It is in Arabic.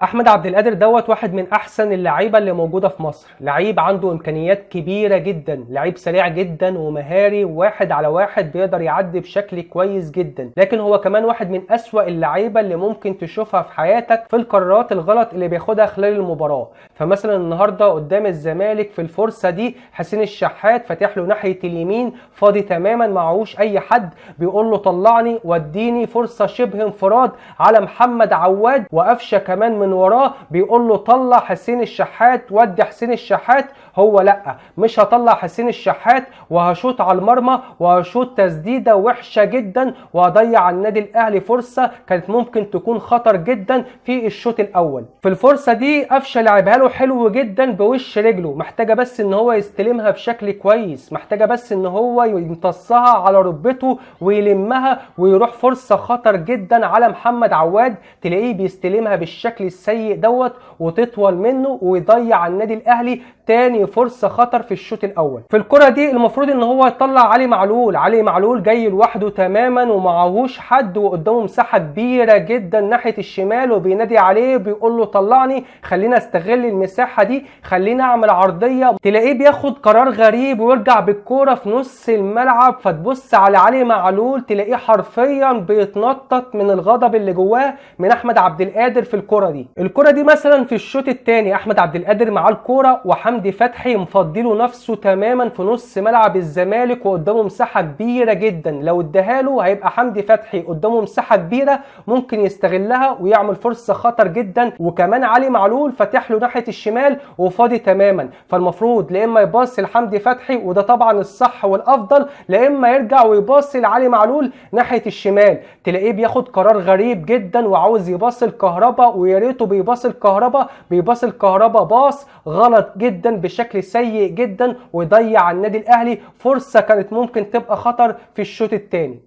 احمد عبد القادر دوت واحد من احسن اللعيبه اللي موجوده في مصر. لعيب عنده امكانيات كبيره جدا، لعيب سريع جدا ومهاري، واحد على واحد بيقدر يعدي بشكل كويس جدا. لكن هو كمان واحد من اسوأ اللعيبه اللي ممكن تشوفها في حياتك في القرارات الغلط اللي بياخدها خلال المباراه. فمثلا النهارده قدام الزمالك في الفرصه دي حسين الشحات فاتح له ناحيه اليمين فاضي تماما، معهوش اي حد، بيقول له طلعني وديني، فرصه شبه انفراد على محمد عواد، وقفشه كمان من وراه بيقول له طلع حسين الشحات، ودي حسين الشحات. هو لا، مش هطلع حسين الشحات وهشوط على المرمى وهشوط تسديده وحشه جدا وهضيع على النادي الاهلي فرصه كانت ممكن تكون خطر جدا في الشوط الاول. في الفرصه دي قفشه لعبها له حلو جدا بوش رجله، محتاجه بس ان هو يستلمها بشكل كويس، محتاجه بس ان هو يمتصها على ركبته ويلمها ويروح فرصه خطر جدا على محمد عواد، تلاقيه بيستلمها بالشكل السيء دوت وتطول منه ويضيع على النادي الاهلي تاني فرصه خطر في الشوط الاول. في الكره دي المفروض ان هو يطلع علي معلول، علي معلول جاي لوحده تماما ومعهوش حد وقدامه مساحه كبيره جدا ناحيه الشمال وبينادي عليه بيقول له طلعني، خلينا استغل المساحه دي، خلينا اعمل عرضيه. تلاقيه بياخد قرار غريب ويرجع بالكوره في نص الملعب، فتبص على علي معلول تلاقيه حرفيا بيتنطط من الغضب اللي جواه من احمد عبد القادر في الكره دي. الكره دي مثلا في الشوط الثاني احمد عبد القادر معاه الكوره وحمدي فتحي مفضله نفسه تماما في نص ملعب الزمالك وقدامه مساحه كبيره جدا، لو اداها له هيبقى حمدي فتحي قدامه مساحه كبيره ممكن يستغلها ويعمل فرصه خطر جدا، وكمان علي معلول فاتح له ناحيه الشمال وفاضي تماما. فالمفروض لا اما يباصي لحمدي فتحي وده طبعا الصح والافضل، لا اما يرجع ويباصي لعلي معلول ناحيه الشمال. تلاقيه بياخد قرار غريب جدا وعاوز يباصي الكهرباء، ويا ريته بيباصي الكهرباء، بيباصي الكهرباء باص غلط جدا بشكل سيء جدا ويضيع على النادي الاهلي فرصه كانت ممكن تبقى خطر في الشوط الثاني.